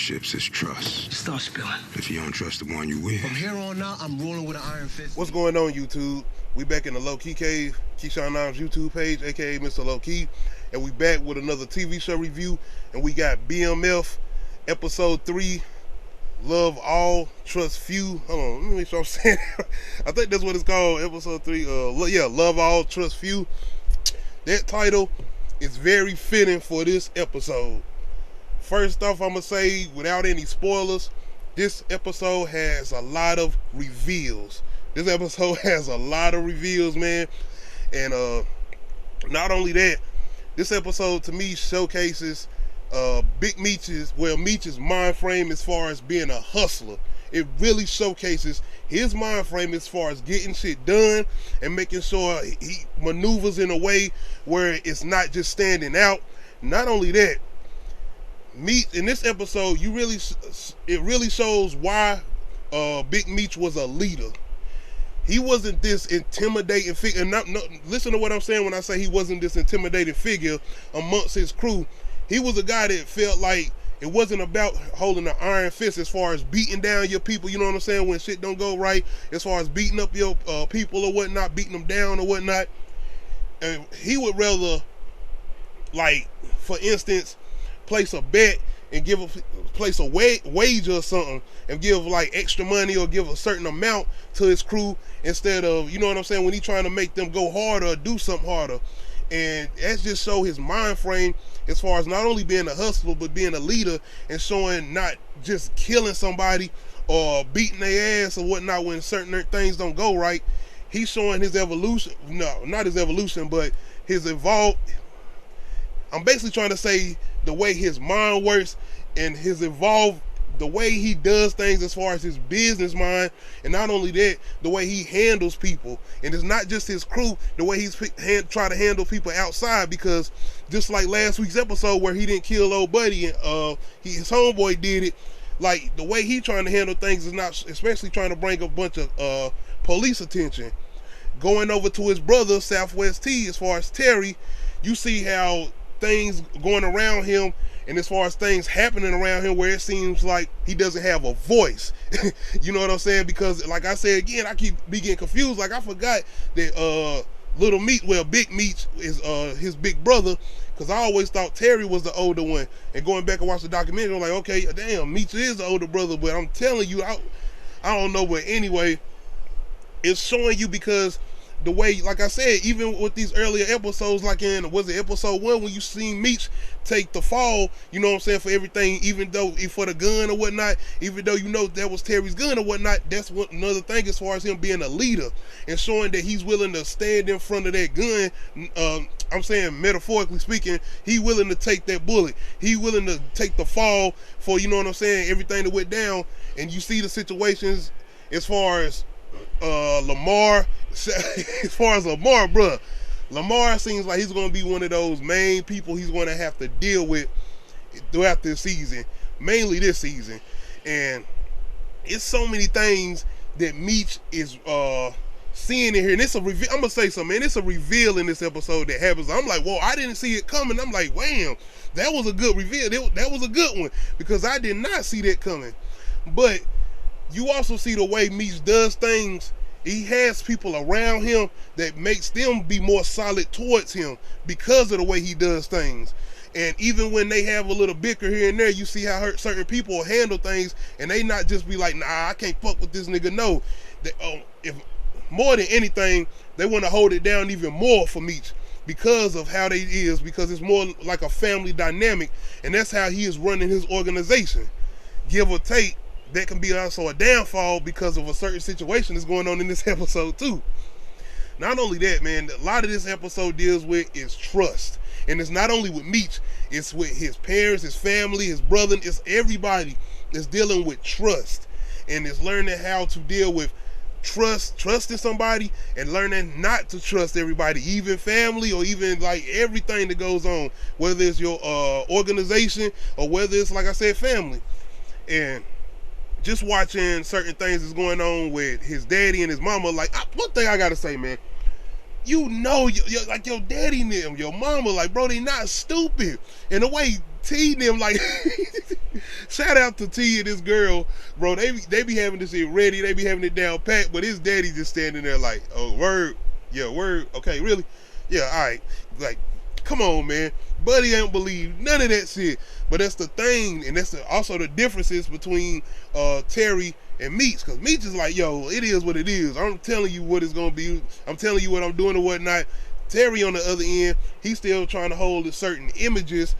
friendships is trust. Start spilling. If you don't trust the one you with. From here on out, I'm rolling with an iron fist. What's going on, YouTube? We back in the Low Key Cave, Keyshawn Nimes YouTube page, aka Mr. Low Key, and we back with another TV show review. And we got BMF episode 3, Love All, Trust Few. Hold on, let me make sure I'm saying it. I think that's what it's called, episode 3. Love All, Trust Few. That title is very fitting for this episode. First off, I'm gonna say, without any spoilers, this episode has a lot of reveals. This episode has a lot of reveals, man. And not only that, this episode to me showcases Meech's mind frame as far as being a hustler. It really showcases his mind frame as far as getting shit done and making sure he maneuvers in a way where it's not just standing out. Not only that, Meech in this episode, it really shows why Big Meech was a leader. He wasn't this intimidating figure. Listen to what I'm saying when I say he wasn't this intimidating figure amongst his crew. He was a guy that felt like it wasn't about holding an iron fist as far as beating down your people, you know what I'm saying, when shit don't go right, as far as beating up your people or whatnot, beating them down or whatnot. And he would rather, like, for instance, place a bet and place a wager or something and give like extra money or give a certain amount to his crew instead of, you know what I'm saying, when he's trying to make them go harder or do something harder. And that's just show his mind frame as far as not only being a hustler but being a leader, and showing not just killing somebody or beating their ass or whatnot when certain things don't go right. He's showing his evolution. No, not his evolution, but his evolve. I'm basically trying to say the way his mind works and his evolve, the way he does things as far as his business mind, and not only that, the way he handles people. And it's not just his crew, the way he's try to handle people outside, because just like last week's episode where he didn't kill old buddy and his homeboy did it, like the way he trying to handle things is not, especially trying to bring a bunch of police attention. Going over to his brother SOUTHWESTT, as far as Terry, you see how things going around him, and as far as things happening around him where it seems like he doesn't have a voice. You know what I'm saying? Because like I said again, I keep getting confused. Like I forgot that Big Meech is his big brother, because I always thought Terry was the older one. And going back and watch the documentary, I'm like, okay, damn, Meech is the older brother. But I'm telling you, I don't know. But anyway, it's showing you, because the way, like I said, even with these earlier episodes, like in, was it episode 1, when you seen Meech take the fall, you know what I'm saying, for everything, even though for the gun or whatnot, even though you know that was Terry's gun or whatnot, that's another thing as far as him being a leader and showing that he's willing to stand in front of that gun. I'm saying, metaphorically speaking, he willing to take that bullet. He willing to take the fall for, you know what I'm saying, everything that went down. And you see the situations as far as Lamar, bruh. Lamar seems like he's going to be one of those main people he's going to have to deal with throughout this season, mainly this season. And it's so many things that Meech is seeing in here. And it's a reveal. I'm going to say something, man. It's a reveal in this episode that happens. I'm like, whoa, I didn't see it coming. I'm like, wham, that was a good reveal. That was a good one, because I did not see that coming. But you also see the way Meech does things. He has people around him that makes them be more solid towards him because of the way he does things. And even when they have a little bicker here and there, you see how certain people handle things, and they not just be like, nah, I can't fuck with this nigga. No, if more than anything, they want to hold it down even more for Meech because of how they is, because it's more like a family dynamic, and that's how he is running his organization. Give or take, that can be also a downfall because of a certain situation that's going on in this episode too. Not only that, man, a lot of this episode deals with is trust. And it's not only with Meech, it's with his parents, his family, his brother, it's everybody that's dealing with trust. And it's learning how to deal with trusting somebody, and learning not to trust everybody, even family, or even like everything that goes on, whether it's your organization or whether it's, like I said, family. And just watching certain things that's going on with his daddy and his mama, like, one thing I gotta say, man, you know, like your daddy and them, your mama, like, bro, they not stupid. And the way T and them, like, shout out to T and this girl, bro, they be having this shit ready, they be having it down pat, but his daddy just standing there like, oh, word, yeah, word, okay, really? Yeah, all right, like, come on, man. Buddy ain't believe none of that shit. But that's the thing, and that's also the differences between Terry and Meech, because Meech is like, yo, it is what it is. I'm telling you what it's gonna be. I'm telling you what I'm doing or whatnot. Terry on the other end, he's still trying to hold to certain images,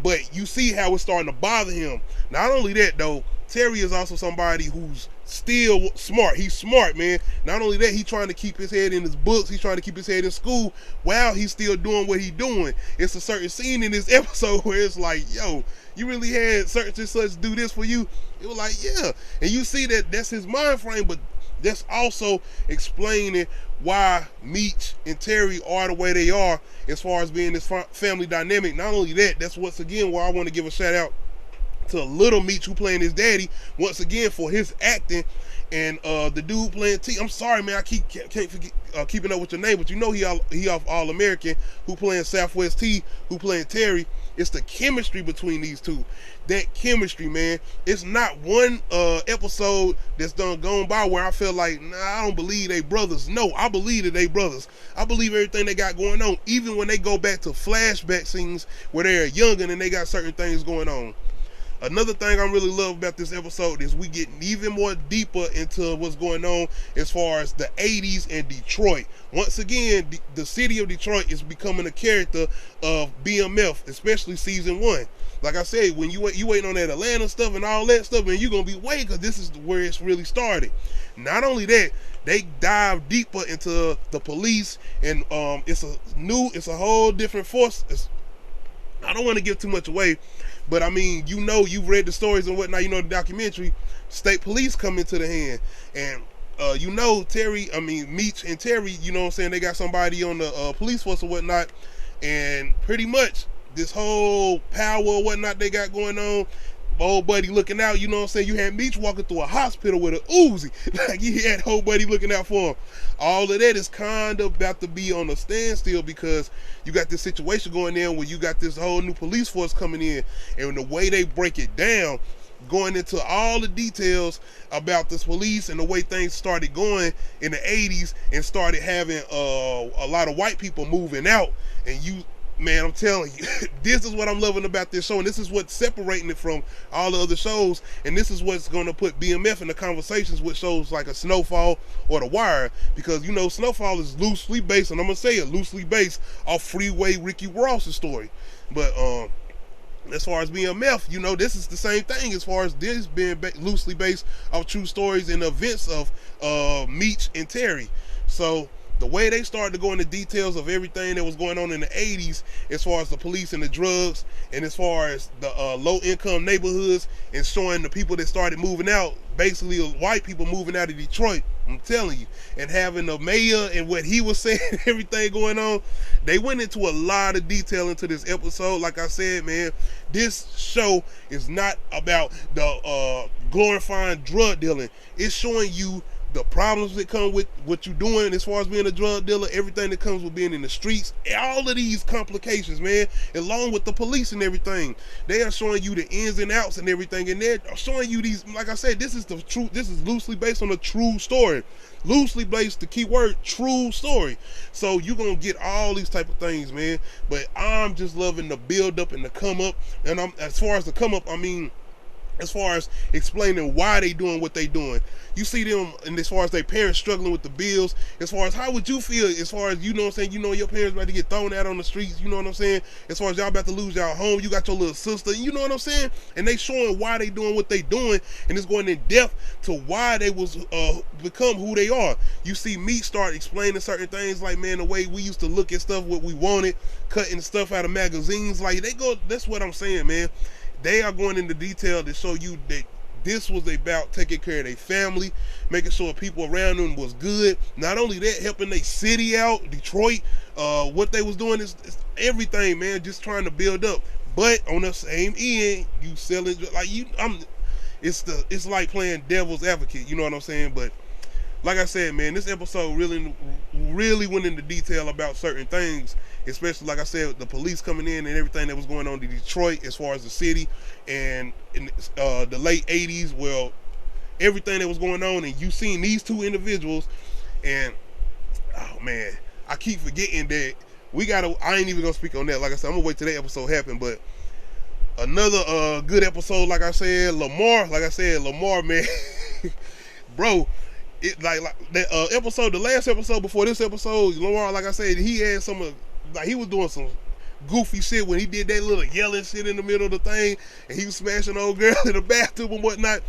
but you see how it's starting to bother him. Not only that though, Terry is also somebody who's still smart. He's smart, man. Not only that, he's trying to keep his head in his books. He's trying to keep his head in school while he's still doing what he's doing. It's a certain scene in this episode where it's like, yo, you really had such and such do this for you? It was like, yeah. And you see that that's his mind frame, but that's also explaining why Meech and Terry are the way they are as far as being this family dynamic. Not only that, that's once again where I want to give a shout out to Little Meech, who playing his daddy, once again for his acting, and the dude playing T. I'm sorry, man, I can't forget keeping up with your name, but you know he off All American, who playing Southwest T, who playing Terry. It's the chemistry between these two. That chemistry, man. It's not one episode that's gone by where I feel like, nah, I don't believe they brothers. No, I believe that they brothers. I believe everything they got going on, even when they go back to flashback scenes where they're younger and they got certain things going on. Another thing I really love about this episode is we get even more deeper into what's going on as far as the 80s and Detroit. Once again, the city of Detroit is becoming a character of BMF, especially season 1. Like I said, when you waiting on that Atlanta stuff and all that stuff, man, you're going to be waiting because this is where it's really started. Not only that, they dive deeper into the police, and it's a whole different force. I don't want to give too much away, but I mean, you know, you've read the stories and whatnot, you know the documentary, state police come into the hand, and you know, Meech and Terry, you know what I'm saying, they got somebody on the police force or whatnot, and pretty much this whole power or whatnot they got going on, old buddy looking out, you know what I'm saying, you had Meech walking through a hospital with an Uzi, like he had old buddy looking out for him. All of that is kind of about to be on a standstill because you got this situation going in where you got this whole new police force coming in, and the way they break it down, going into all the details about this police and the way things started going in the 80s and started having a lot of white people moving out, and you, man, I'm telling you, this is what I'm loving about this show, and this is what's separating it from all the other shows, and this is what's going to put BMF in the conversations with shows like a Snowfall or The Wire, because, you know, Snowfall is loosely based, and I'm going to say it, loosely based off Freeway Ricky Ross's story, but as far as BMF, you know, this is the same thing as far as this being loosely based off true stories and events of Meech and Terry. So the way they started to go into details of everything that was going on in the 80s as far as the police and the drugs, and as far as the low-income neighborhoods, and showing the people that started moving out, basically white people moving out of Detroit, I'm telling you, and having the mayor and what he was saying, everything going on, they went into a lot of detail into this episode. Like I said, man, this show is not about the glorifying drug dealing. It's showing you the problems that come with what you're doing as far as being a drug dealer, everything that comes with being in the streets, all of these complications, man, along with the police and everything. They are showing you the ins and outs and everything, and they're showing you these, like I said, this is the truth. This is loosely based on a true story. Loosely based, the key word, true story. So you're going to get all these type of things, man. But I'm just loving the build up and the come up. And as far as the come up, I mean, as far as explaining why they doing what they doing. You see them, and as far as their parents struggling with the bills, as far as how would you feel as far as, you know what I'm saying, you know your parents about to get thrown out on the streets, you know what I'm saying, as far as y'all about to lose y'all home, you got your little sister, you know what I'm saying, and they showing why they doing what they doing, and it's going in depth to why they was become who they are. You see me start explaining certain things, like, man, the way we used to look at stuff, what we wanted, cutting stuff out of magazines, like, they go, that's what I'm saying, man. They are going into detail to show you that this was about taking care of their family, making sure people around them was good. Not only that, helping their city out, Detroit. What they was doing is everything, man, just trying to build up. But on the same end, you selling like you. It's like playing devil's advocate. You know what I'm saying? But like I said, man, this episode really really went into detail about certain things, especially like I said, the police coming in and everything that was going on in Detroit as far as the city, and in the late 80s, well, everything that was going on, and you seen these two individuals, and oh man, I keep forgetting that I ain't even gonna speak on that. Like I said, I'm gonna wait till that episode happen. But another good episode, like I said, Lamar, man, bro, it like that episode, the last episode before this episode, Lamar, like I said, he had he was doing some goofy shit when he did that little yelling shit in the middle of the thing, and he was smashing old girl in the bathroom and whatnot.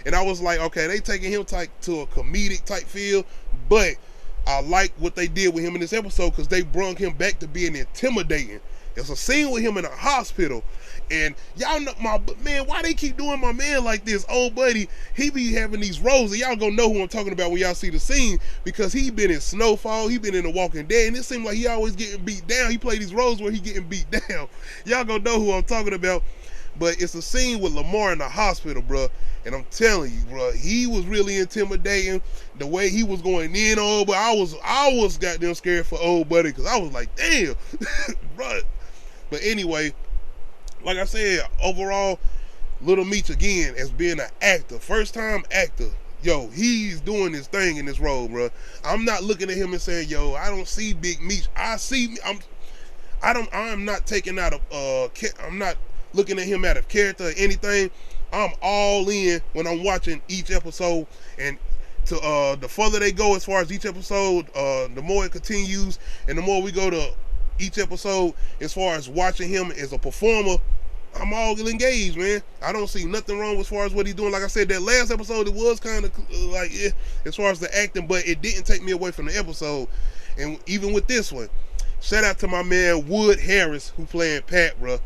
And I was like, okay, they taking him to a comedic type feel, but I like what they did with him in this episode because they brung him back to being intimidating. It's a scene with him in a hospital, and y'all know man, why they keep doing my man like this? Old buddy, he be having these roles, and y'all gonna know who I'm talking about when y'all see the scene, because he been in Snowfall, he been in The Walking Dead, and it seems like he always getting beat down. He play these roles where he getting beat down. Y'all gonna know who I'm talking about. But it's a scene with Lamar in the hospital, bro. And I'm telling you, bro, he was really intimidating. The way he was going in on, but I was goddamn scared for old buddy, because I was like, damn, bro. But anyway, like I said, overall, Little Meech again as being an actor, first time actor. Yo, he's doing his thing in this role, bro. I'm not looking at him and saying, yo, I don't see Big Meech. I'm not taking out of I'm not looking at him out of character or anything. I'm all in when I'm watching each episode, and to the further they go as far as each episode, the more it continues, and the more we go to each episode as far as watching him as a performer, I'm all engaged, man. I don't see nothing wrong as far as what he's doing. Like I said, that last episode, it was kind of like as far as the acting, but it didn't take me away from the episode. And even with this one, shout out to my man Wood Harris, who playing Pat, bro.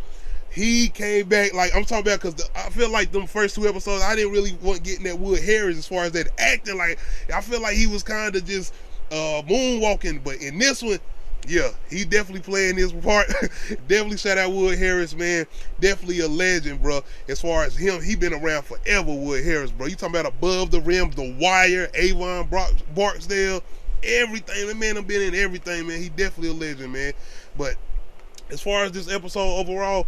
He came back, like I'm talking about, because I feel like them first two episodes, I didn't really want getting that Wood Harris as far as that acting. Like, I feel like he was kind of just moonwalking, but in this one, yeah, he definitely playing his part. Definitely shout out Wood Harris, man. Definitely a legend, bro. As far as him, he been around forever, Wood Harris, bro. You talking about Above the Rim, The Wire, Avon, Barksdale, everything. That man done been in everything, man. He definitely a legend, man. But as far as this episode overall,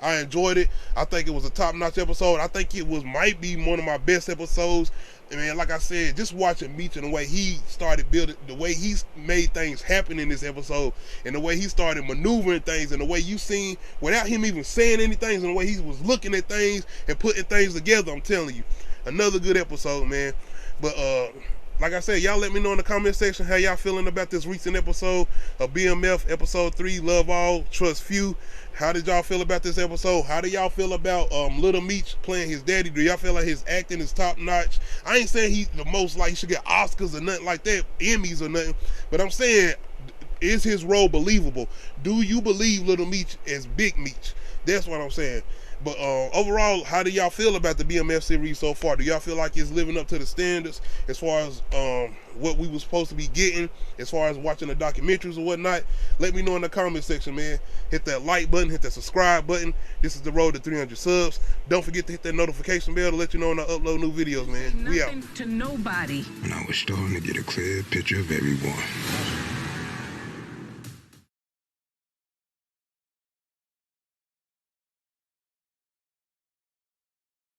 I enjoyed it. I think it was a top-notch episode. I think it might be one of my best episodes. And man, like I said, just watching Meech and the way he started building, the way he's made things happen in this episode, and the way he started maneuvering things, and the way you seen, without him even saying anything, and the way he was looking at things and putting things together, I'm telling you, another good episode, man. But like I said, y'all let me know in the comment section how y'all feeling about this recent episode of BMF episode 3, Love All, Trust Few. How did y'all feel about this episode? How do y'all feel about Little Meech playing his daddy? Do y'all feel like his acting is top notch? I ain't saying he's the most, like he should get Oscars or nothing like that, Emmys or nothing, but I'm saying, is his role believable? Do you believe Little Meech as Big Meech? That's what I'm saying. But overall, how do y'all feel about the BMF series so far? Do y'all feel like it's living up to the standards as far as what we were supposed to be getting, as far as watching the documentaries or whatnot? Let me know in the comment section, man. Hit that like button, hit that subscribe button. This is the road to 300 subs. Don't forget to hit that notification bell to let you know when I upload new videos, man. We out. To nobody. And I was starting to get a clear picture of everyone.